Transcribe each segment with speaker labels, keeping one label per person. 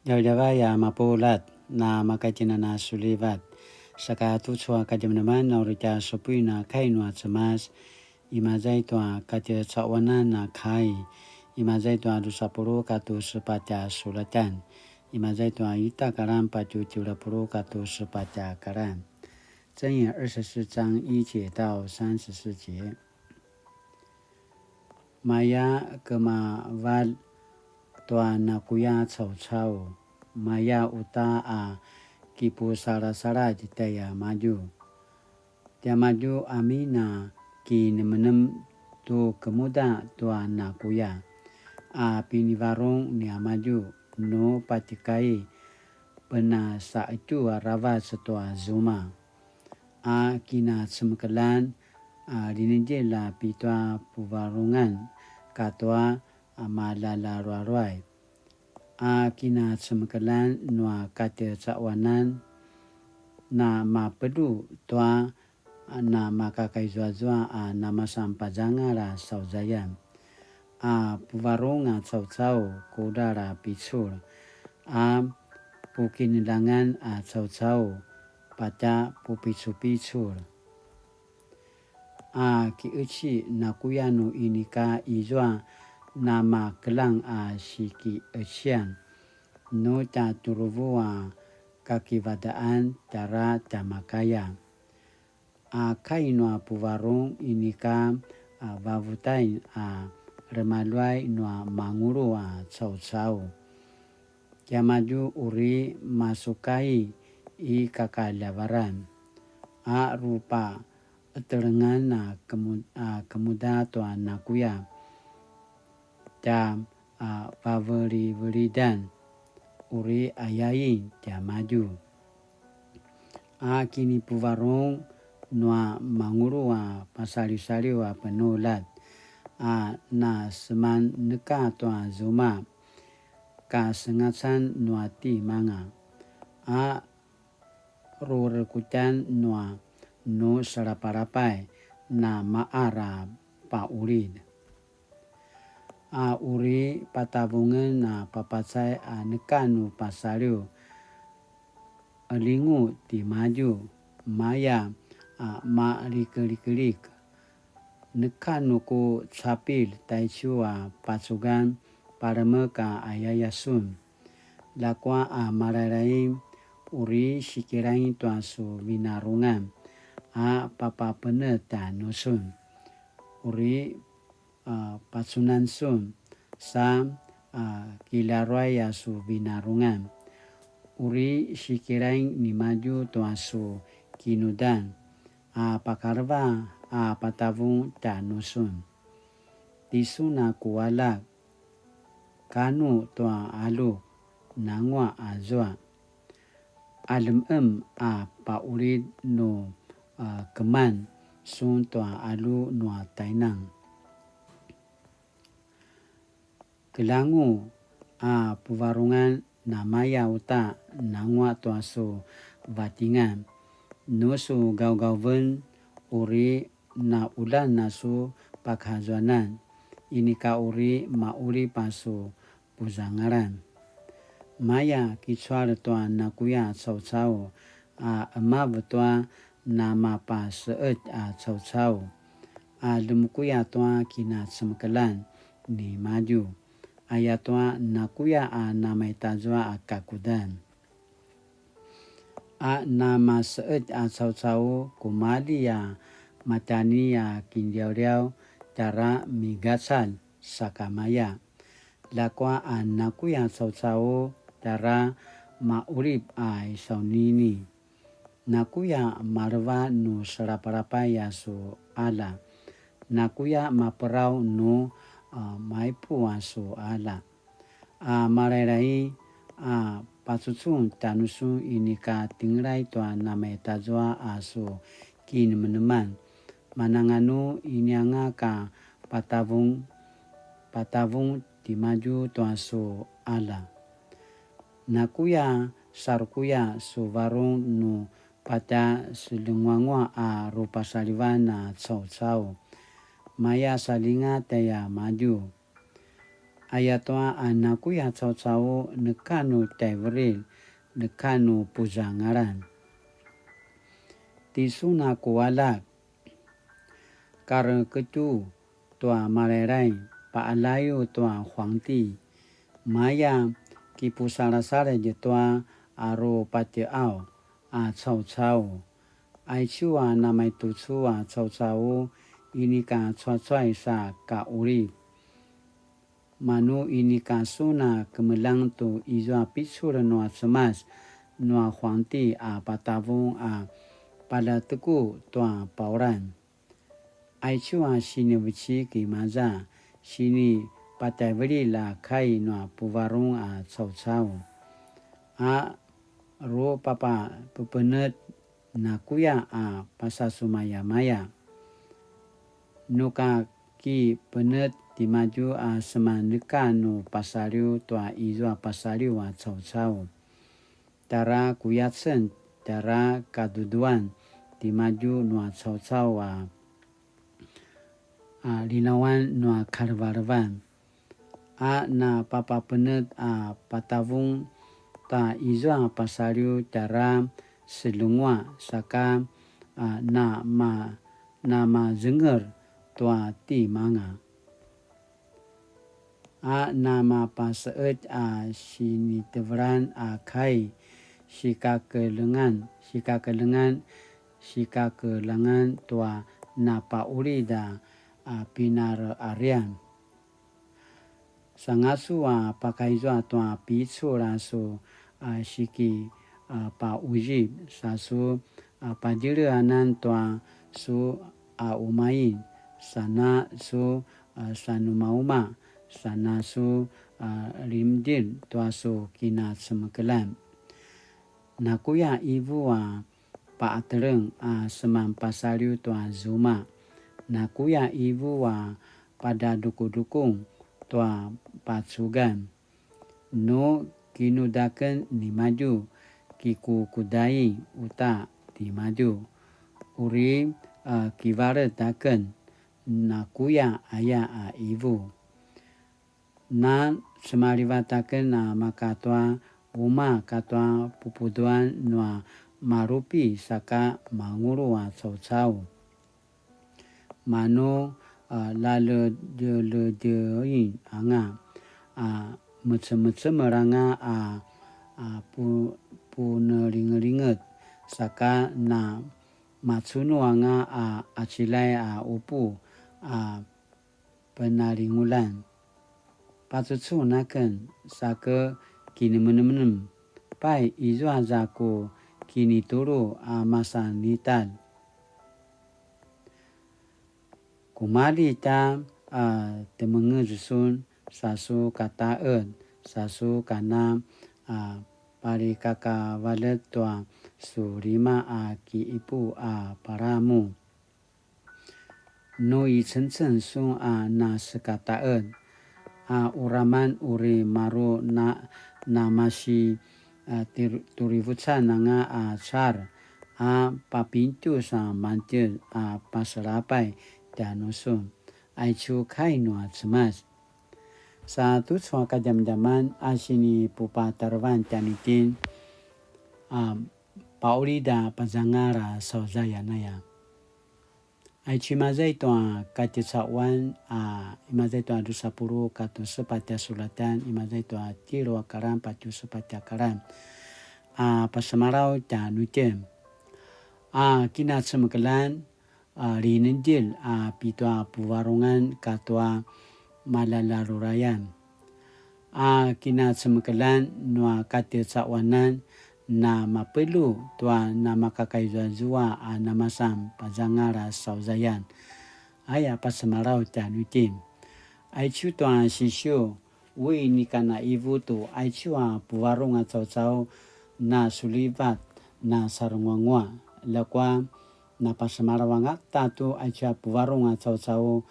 Speaker 1: Yaljavaya mapulat na makajina na sulivat. Saka tutsua kajamnaman na urita sopui na kainua cemas. Imazai tua kaja cawana na kai. Imazai tua dusapuru katu sepaca sulatan. Imazai tua ita karam paju julapuru katu sepaca karam. 箴言24章1节到34节。Maya kemaval tua nakuya cau-cau. Maya uta a kipu sara-sara jitaya maju. Dia maju amina ki nemenem tu kemuda tua nakuya. A pinivarong nia maju no patikai pena sa itu rawa setua zuma. A kina semkelan dinijela pitwa puvarungan katwa malala ruaruai. A kina semkelan nua kate cawanan na mapedu tua na makakai zua-zua na masampajanga la sauzayan. A puvarunga cau-cau kodara picul. A pukinilangan cau-cau pada pupicu-picul. A kiuci nakuyanu inika izwa nama kelang siki esian. No ta turuvua kakivadaan cara tamakaya. A kainua puvarung inika vavutain remaluai nua manguru cau-cau. Kia maju uri masukai i kakalawaran. A rupa terengan kemuda tua nakuya. Ta paveri-veridan uri ayai tia maju. A kini puvarong nua manguru pasali-sali penulat. Na seman neka tua zuma. Ka sengatsan nua ti manga. A rurekutan nua no saraparapai na maara pa urid. A uri patavungan na papacai nekanu pasaliu. Lingu ti maju. Maya ma lik-lik. Nekanu ku capil taicua pasugan para meka ayayasun. Lakwa mararai uri sikirai tuasu winarungan. A papa peneta nusun. Uri pasunan sun sa kilarwaya su winarungan. Uri sikirai ni maju tuasu kinudan. Pakarva patavung ta nusun. Tisuna kuwalak. Kanu tua alu nangwa azwa. Alem paurid no keman sun tua alu nua tainang. Kelangu puvarungan namaya uta nangwa tua su vatingan. Nusu gau-gauven uri na ulan nasu pakhazuanan. Ini ka uri mauri pasu puzangaran. Maya kicual tua nakuya cau-cau. Emav tua nama pa seet cau-cau. Lemukuya tua kina semkelan ni maju. Ayatua nakuya nama itazwa kakudan. Nama seet cau-cau kumali matani kindiau-diau cara migasal sakamaya. Lakwa nakuya cau-cau cara maurip isaunini. Nakuya marwa no sarapa-rapa su ala. Nakuya maperau no maipu su ala. Marairai pasusun tanusu inika tingrai tua nama etazwa su kini meneman. Mananganu inianga ka patavung timaju tua su ala. Nakuya sarkuya su varung nu pada selingwangwa rupa salivana cau-cau. Maya salinga taya maju. ayatwa anakuya cau-cau nekanu tevril nekanu puzangaran. Tisuna kualak karena ketu tua malerai paalayu tua huangti maya kipusara-sara je tua aro patiao cau-cau ai chua namai tu chua cau-cau ini ka cuai sa ka urip manu ini ka suna kemelang tu izwa pisura noa semas noa huangti patavung pada teku tua pauran ai chua sini bici ki maza sini patai beri la kai noa puvarung cau-cau ro papa pepenet nakuya pasasu maya-maya nuka ki penet di maju semandeka no pasariu tua izwa pasariu cau-cau tara kuyatsen tara kaduduan di maju noa cau-cau linawan noa karvarvan na papa penet patavung ta izwa pasariu tara selungwa saka nama zenger tua ti manga nama paseet sini tevran kai sika kelengan tua napa urida pinar arian sangasu pakaizwa tua pichura so siki pa uji sasu pajile anan tua su umain sana su sanumauma sana su rimdil tua su kina semekelan nakuya ibu paatereng semam pasariu tua zuma nakuya ibu pada duku-dukung tua patsugan no kinudaken ni maju kiku kudai uta di maju uri kivare taken nakuya aya ibu na semarivataken makatwa uma katwa pupuduan noa marupi saka manguru cau-cau mano lale de anga mece-mece meranga puneringet saka na matsunu anga acilai upu penaringulan patucu naken saka kini menem pai izwa zaku kini turu masa nital kumali ta temengejusun sasu kataen sasu kana pari kaka valet tua surima ki ipu paramu no i chen su na sekataen uraman uri maru na masih turivutsa nanga char papintu sa mantil pasarapai danusun aichu kai no cemas satu cua kajam-jaman asini pupa tarvan tanitin paulida pazangara sauzaya naya aichi mazai toa kati sawan imazai toa dusapuru katu sepatia sulatan imazai toa tiro akaran patu sepatia akaran pasamarau tanutem kina semekelan rinenjil pitua puwarungan katua malalarurayan kina semekelan noa kati sawanan na mapelu tua na makakaizua na masam pazangara sauzayan aya pasamarau tanutim aichu tua sisyo wi nikana ibu tu aichu puwarunga cau-cau na sulivat na sarungwangwa lakwa na pasamarawanga tatu aichu puwarunga cau-cau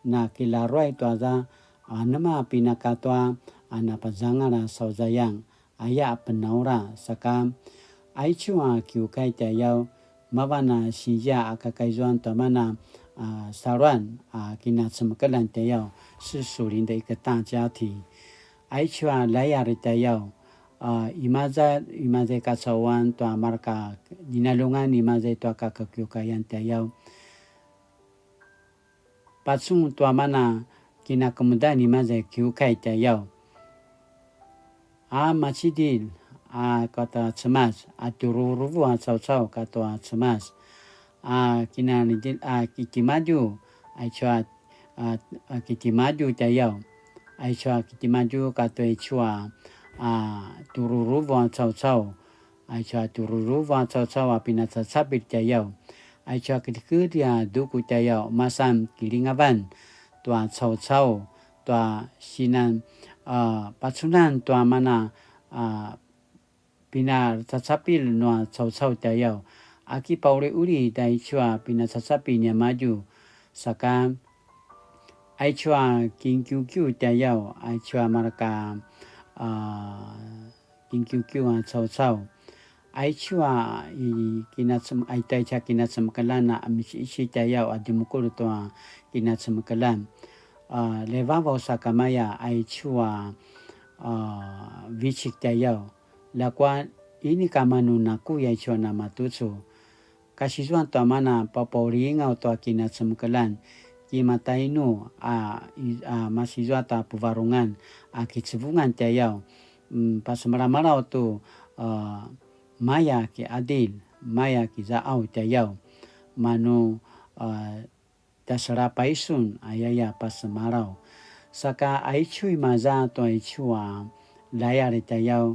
Speaker 1: na kilarwai tu ada nama pinakatwa na pazangara sauzayang aya penaura saka aichu kiukai tayau mawana sinja akakaizuan tamana 沙乱给那什么个人的要是属灵的一个大家庭，爱去来亚的要imaza kasawan tua marka dinalungan imaza tua kakakyukayan tayaw patsung tua mana kinakemudan imaza kyukai tayaw masidil kata cemas tururuvu cau kata cemas kinanidil kikimaju aichua kikimaju tayaw aichua kikimaju kata aichua tururuvu cau aichua tururuvu cau pinatsatsapit tayaw aichua kitikiria duku tayaw masam kilingaban tua cau tua sinan patsunan tua mana pinar tatsapil noa cau tayaw aki paure uri daichua pinatsatsapil nya maju saka aichua kingkyukyu tayaw aichua marka kingkyukyu cau aichua aitaicha kinatsamakalan isi tayaw adimukul tua kinatsamakalan levavo sakamaya aichua vichik tayaw lakwa ini kamanu naku aichua namatucu kasisuan tua mana papauringa tua kinatsamakalan kimatainu masizwa ta puvarungan kitsibungan tayaw pas marau tu maya ki adil maya ki zaau tayaw manu tasarapa isun ayaya pas marau saka aichui maza to aichua layar tayaw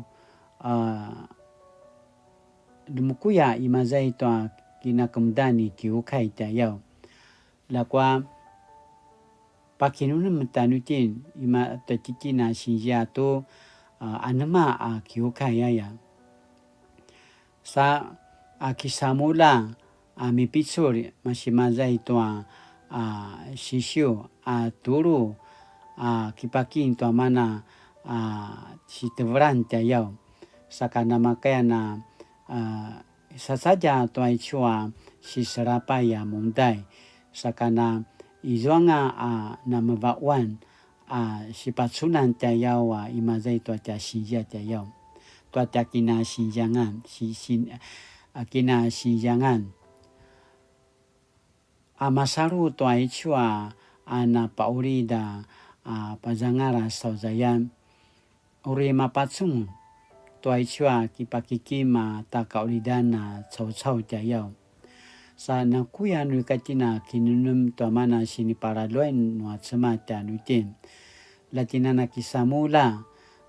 Speaker 1: dumukuya imazai to kinakamdani kiukai tayaw lakwa pakinunum tanutin ima tatitina sinja to anama kiukai yaya sa kisamula mipitsuri masimazai to sisyo turu kipakin to mana sitevran tayaw sakana makayana sasaja to aichua sisarapa ya mundai sakana izuanga namabawan sipatsunan tayaw imazai to tia sinja tayaw to tia kina sinjangan kina sinjangan masaru to aichua ana paurida pazangara sauzayan uri mapatsung to aichua kipakikima takaulidana cau tayaw sa nakuya nuikatina kinunum to mana sini paraloen no atsama tanutin latinana kisamula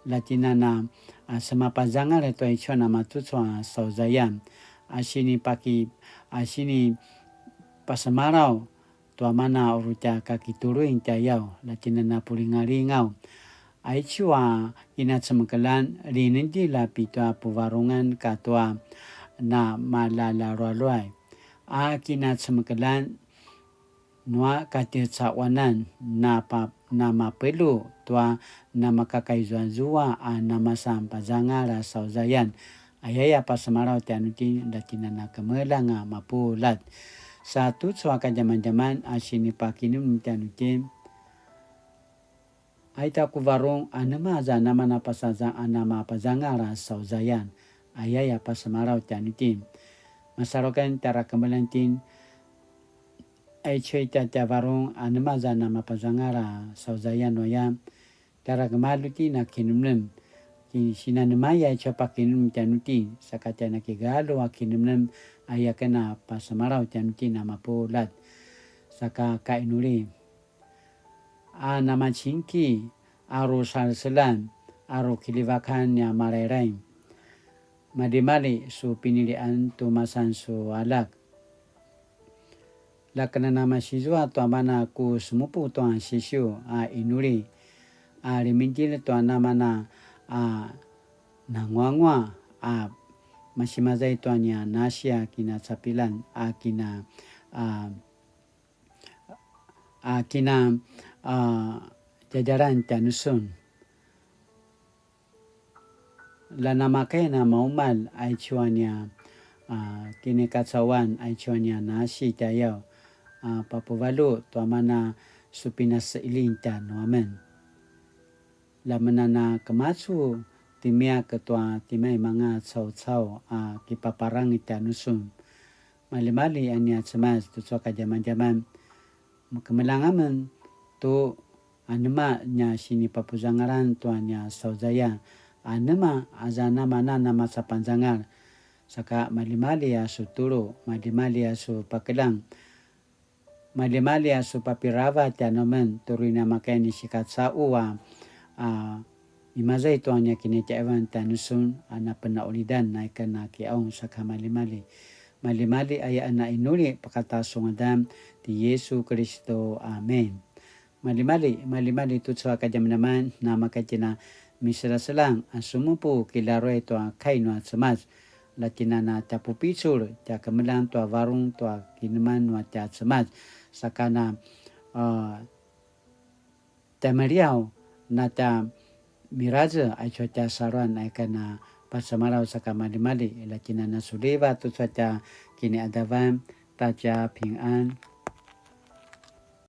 Speaker 1: latinana sama pazangara to aichua namatutswa sauzayan asini pasamarau tua mana uruta kaki turuin tayaw latinana pulingaringau aichua kinatsamakalan rinindi lapi tua puvarungan katua na malalarualuay kinatsamakalan noa katircawanan na mapelu tua na makakaizua na masampazangara sauzayan ayaya pasamarau tianuti latinana kemelanga mapulat satu suaka zaman asini pakinum tianuti aita kuvarong anama za nama napasaza anama pazangara sauzayan ayaya pasamarau tianuti masarokan tara kemelantin aichita tavarong anama za nama pazangara sauzayan noya tara kemaluti na kinumlem sinanamaya pakinum tianuti sakatana kigalo akinumlem ayakana pasamarau tianuti nama polat saka kainuri nama cingki aro salselan aro kilivakan ya marairai madimali su pinilian tumasan su alak lakana nama sizwa to mana ku sumupu to sisyo inuri limintil to nama na nangwangwa masimazai to nya nasya kina sapilan kina jajaran tanusun lana makaya na maumal aichuanya kini katsawan aichuanya nasi tayaw papuvalu tua mana supina seilinta no amen. La menana kemasu timia ketua timai manga cau-cau kipaparang ita nusum. Mali-mali ania cemas tu soka zaman-zaman kemelangaman tu anema nya sini papuzangaran tu anya sauzaya anema azana mana nama sapanjangar saka mali-mali asu turu mali-mali asu pakelang mali-mali asu papirava tianomen turina makani sikat saua imazai tu anya kini evan tanusun ana pena ulidan naikan na kiaung saka mali-mali mali-mali aya ana inuri pakata sungadam ti Yesu Kristo amen. Mali-mali tu sa kajam naman na makajina misra selang asumupu kilaro ito kaino at semas latina na tapupisur ta kemelang tua warung tua kineman wa ta semas sakana tamariau na ta miraja ay ta saran ay kana pasamaraw sa mali-mali latina na suliva tu sa kini adavan taja ping an